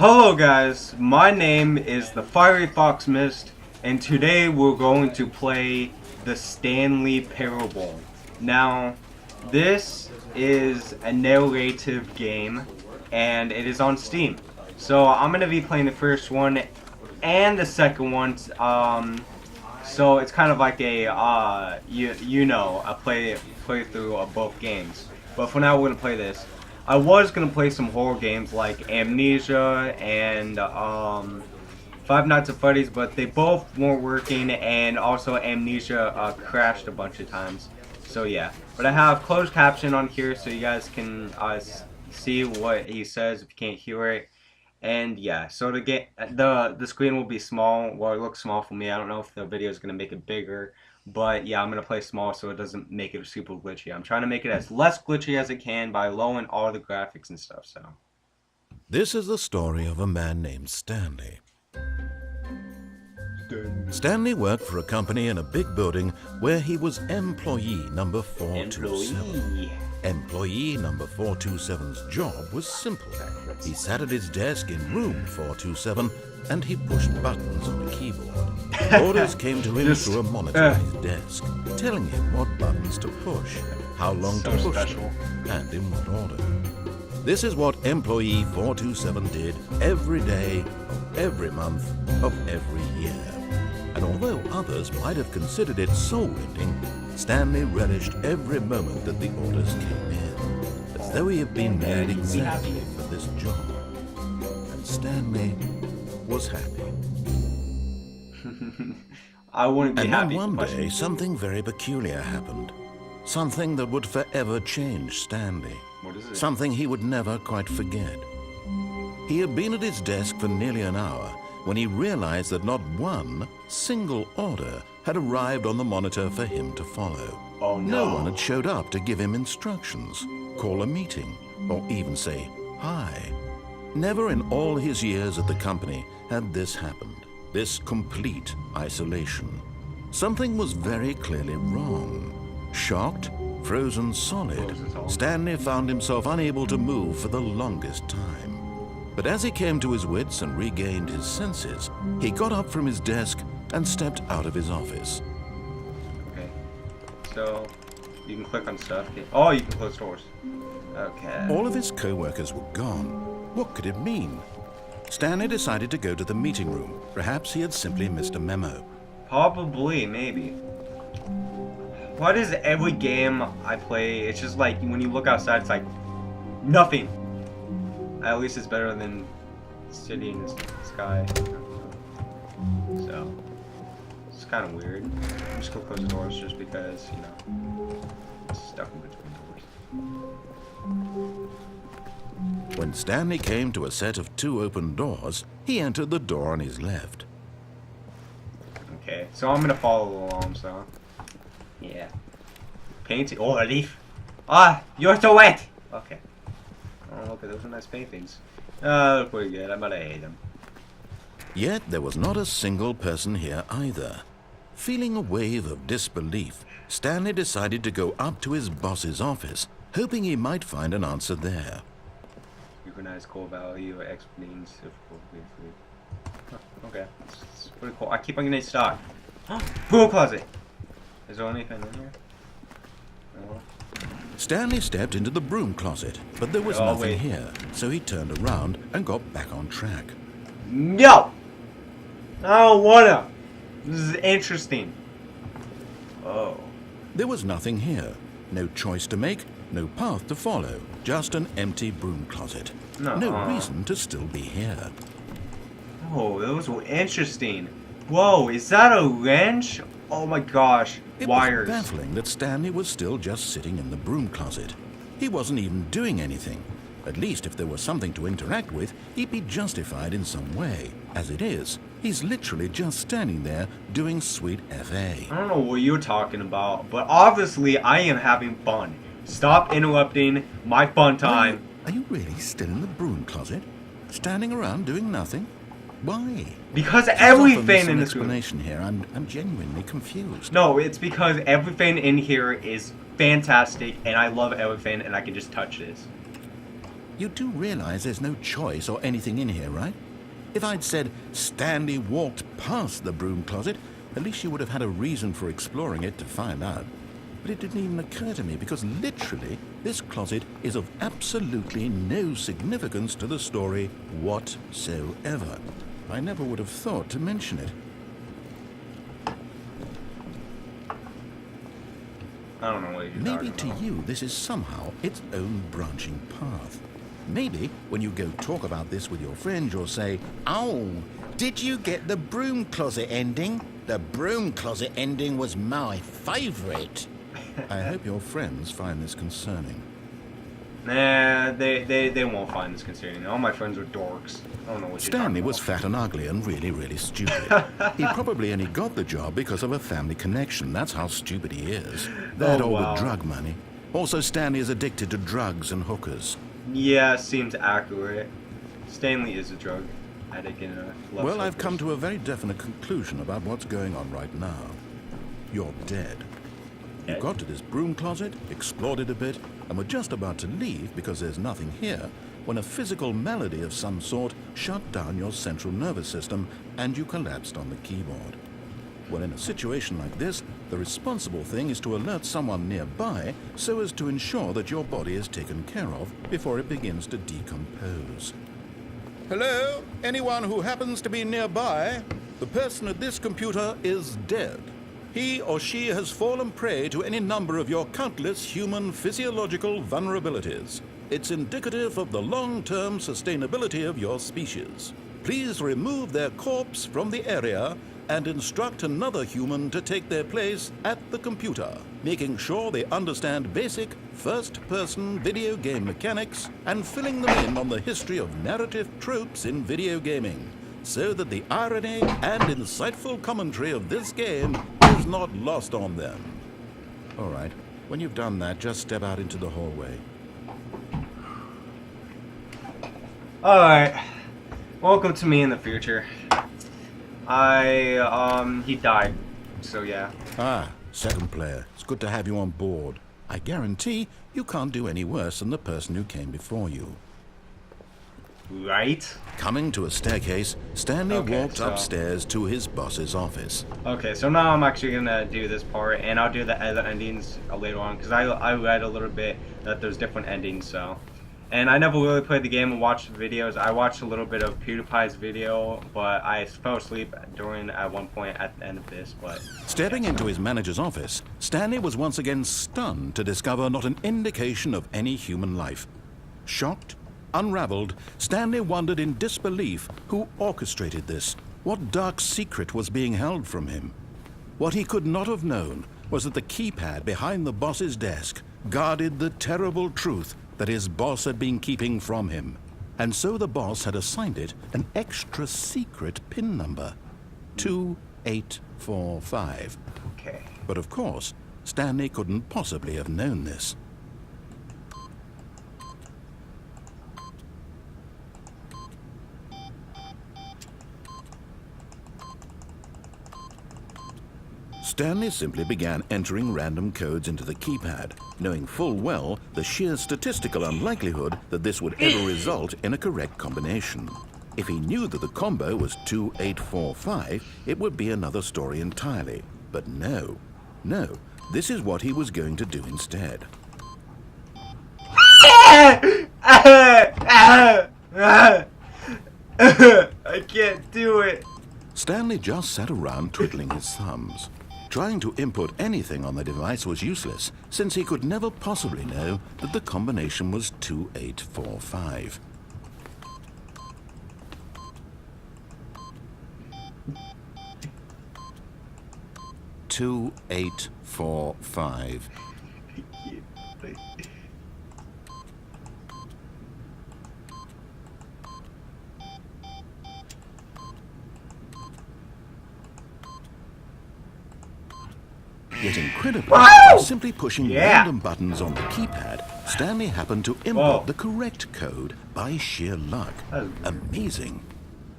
Hello guys, my name is the Fiery Fox Mist, and today we're going to play the Stanley Parable. Now, this is a narrative game, and it is on Steam. So I'm gonna be playing the first one and the second one. So it's kind of like a a playthrough of both games. But for now, we're gonna play this. I was gonna play some horror games like Amnesia and Five Nights at Freddy's, but they both weren't working, and also Amnesia crashed a bunch of times. So yeah, but I have closed caption on here so you guys can see what he says if you can't hear it. And yeah, so the screen will be small. Well, it looks small for me. I don't know if the video is gonna make it bigger. But yeah, I'm going to play small so it doesn't make it super glitchy. I'm trying to make it as less glitchy as it can by lowering all the graphics and stuff, so. This is the story of a man named Stanley. Stanley worked for a company in a big building where he was employee number 427. Employee number 427's job was simple. He sat at his desk in room 427 and he pushed buttons on the keyboard. Orders came to him through a monitor on his desk, telling him what buttons to push, how long to push them, and in what order. This is what employee 427 did every day of every month of every year. And although others might have considered it soul-rending, Stanley relished every moment that the orders came in, as though he had been made exactly for this job. And Stanley was happy. I wouldn't be happy. And then one day, something very peculiar happened. Something that would forever change Stanley. What is it? Something he would never quite forget. He had been at his desk for nearly an hour when he realized that not one single order had arrived on the monitor for him to follow. Oh no. No one had showed up to give him instructions, call a meeting, or even say hi. Never in all his years at the company had this happened. This complete isolation. Something was very clearly wrong. Shocked, frozen solid, Stanley found himself unable to move for the longest time. But as he came to his wits and regained his senses, he got up from his desk and stepped out of his office. Okay, so you can click on stuff. Oh, you can close doors. Okay. All of his co-workers were gone. What could it mean? Stanley decided to go to the meeting room. Perhaps he had simply missed a memo. Probably, maybe. Why does every game I play, it's just like when you look outside, it's like nothing. At least it's better than city in the sky. So it's kind of weird. I'm just gonna close the doors just because, you know, it's stuck in between doors. When Stanley came to a set of two open doors, he entered the door on his left. Okay, so I'm gonna follow along, so yeah. Painting. Oh, a leaf. Ah, you're so wet. Okay. Oh, look, those are nice paintings. Look pretty good. I might have hate them. Yet there was not a single person here either. Feeling a wave of disbelief, Stanley decided to go up to his boss's office, hoping he might find an answer there. Recognize core value or explains difficulty. Okay, it's pretty cool. I keep on getting stuck. Pool closet. Is there anything in here? No. Stanley stepped into the broom closet, but there was nothing here, so he turned around and got back on track. No! I don't wanna! This is interesting. Oh. There was nothing here. No choice to make, no path to follow, just an empty broom closet. No reason to still be here. Oh, those were interesting. Whoa, is that a wrench? Oh my gosh, wires. It was baffling that Stanley was still just sitting in the broom closet. He wasn't even doing anything. At least if there was something to interact with, he'd be justified in some way. As it is, he's literally just standing there doing sweet FA. I don't know what you're talking about, but obviously I am having fun. Stop interrupting my fun time. Are you really still in the broom closet? Standing around doing nothing? Why? Because everything in this room. Explanation here. I'm genuinely confused. No, it's because everything in here is fantastic, and I love everything, and I can just touch this. You do realize there's no choice or anything in here, right? If I'd said Stanley walked past the broom closet, at least you would have had a reason for exploring it to find out. But it didn't even occur to me because literally this closet is of absolutely no significance to the story whatsoever. I never would have thought to mention it. I don't know what you're Maybe talking about. to you this is somehow its own branching path. Maybe when you go talk about this with your friends, you'll say, "Oh, did you get the broom closet ending? The broom closet ending was my favorite." I hope your friends find this concerning. Nah, they won't find this concerning. All my friends are dorks. I don't know what you're Stanley talking was about. fat and ugly and really, really stupid. He probably only got the job because of a family connection. That's how stupid he is. That Oh, or wow. with drug money. Also, Stanley is addicted to drugs and hookers. Yeah, seems accurate. Stanley is a drug addict and a Well, I've come to a very definite conclusion about what's going on right now. You're dead. You got to this broom closet, explored it a bit, and were just about to leave because there's nothing here, when a physical malady of some sort shut down your central nervous system and you collapsed on the keyboard. Well, in a situation like this, the responsible thing is to alert someone nearby so as to ensure that your body is taken care of before it begins to decompose. Hello? Anyone who happens to be nearby? The person at this computer is dead. He or she has fallen prey to any number of your countless human physiological vulnerabilities. It's indicative of the long-term sustainability of your species. Please remove their corpse from the area and instruct another human to take their place at the computer, making sure they understand basic first-person video game mechanics and filling them in on the history of narrative tropes in video gaming, so that the irony and insightful commentary of this game is not lost on them. All right, when you've done that, just step out into the hallway. Alright. Welcome to me in the future. He died. So yeah. Ah, second player. It's good to have you on board. I guarantee you can't do any worse than the person who came before you. Right? Coming to a staircase, Stanley Okay, walked so- upstairs to his boss's office. Okay, so now I'm actually gonna do this part, and I'll do the other endings later on, because I read a little bit that there's different endings, so. And I never really played the game and watched videos. I watched a little bit of PewDiePie's video, but I fell asleep at one point at the end of this, but. Stepping into his manager's office, Stanley was once again stunned to discover not an indication of any human life. Shocked, unraveled, Stanley wondered in disbelief who orchestrated this. What dark secret was being held from him? What he could not have known was that the keypad behind the boss's desk guarded the terrible truth that his boss had been keeping from him. And so the boss had assigned it an extra secret PIN number, 2845. Okay. But of course, Stanley couldn't possibly have known this. Stanley simply began entering random codes into the keypad, knowing full well the sheer statistical unlikelihood that this would ever result in a correct combination. If he knew that the combo was 2845, it would be another story entirely. But no, this is what he was going to do instead. I can't do it. Stanley just sat around twiddling his thumbs. Trying to input anything on the device was useless, since he could never possibly know that the combination was 2845. Two, 8, 4, 5. Yet incredibly, by simply pushing random buttons on the keypad, Stanley happened to input the correct code by sheer luck. Amazing.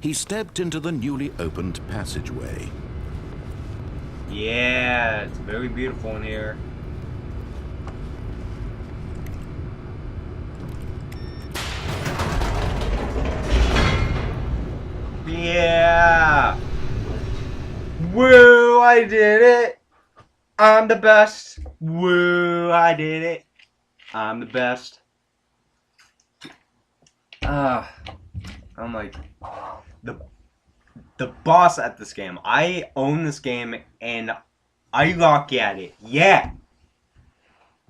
He stepped into the newly opened passageway. Yeah, it's very beautiful in here. I did it. I'm the best. Woo, I did it. I'm the best. I'm like the boss at this game. I own this game and I rock at it. Yeah.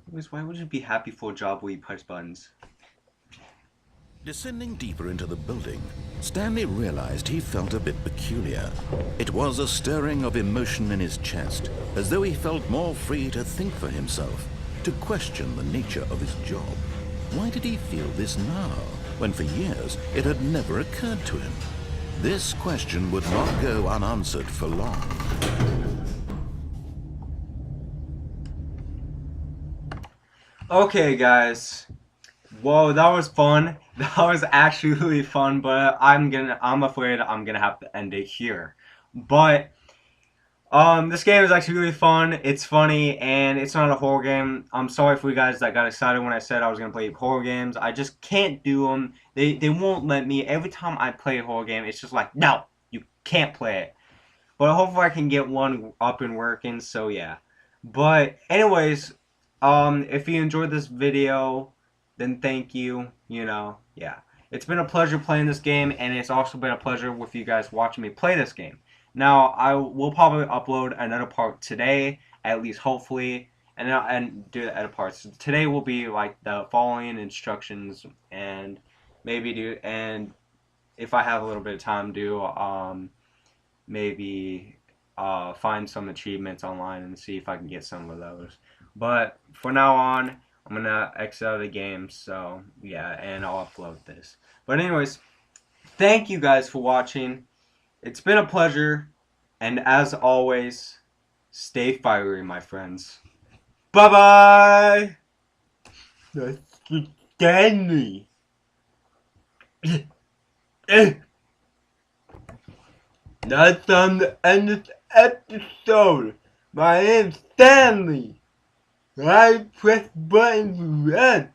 Anyways, why would you be happy for a job where you push buttons? Descending deeper into the building, Stanley realized he felt a bit peculiar. It was a stirring of emotion in his chest, as though he felt more free to think for himself, to question the nature of his job. Why did he feel this now, when for years it had never occurred to him? This question would not go unanswered for long. Okay, guys. Whoa, that was fun. That was actually really fun, but I'm afraid I'm gonna have to end it here. But this game is actually really fun. It's funny, and it's not a horror game. I'm sorry for you guys that got excited when I said I was gonna play horror games. I just can't do them. They won't let me. Every time I play a horror game, it's just like, no, you can't play it. But hopefully I can get one up and working. So yeah. But anyways, if you enjoyed this video, then thank you. You know, yeah. It's been a pleasure playing this game, and it's also been a pleasure with you guys watching me play this game. Now, I will probably upload another part today, at least hopefully, and do the other parts. Today will be like the following instructions, and maybe and if I have a little bit of time, maybe find some achievements online and see if I can get some of those. But for now on, I'm gonna exit out of the game, so yeah, and I'll upload this. But anyways, thank you guys for watching. It's been a pleasure, and as always, stay fiery, my friends. Bye-bye! That's Stanley. That's on the end of the episode. My name's Stanley. I press buttons red.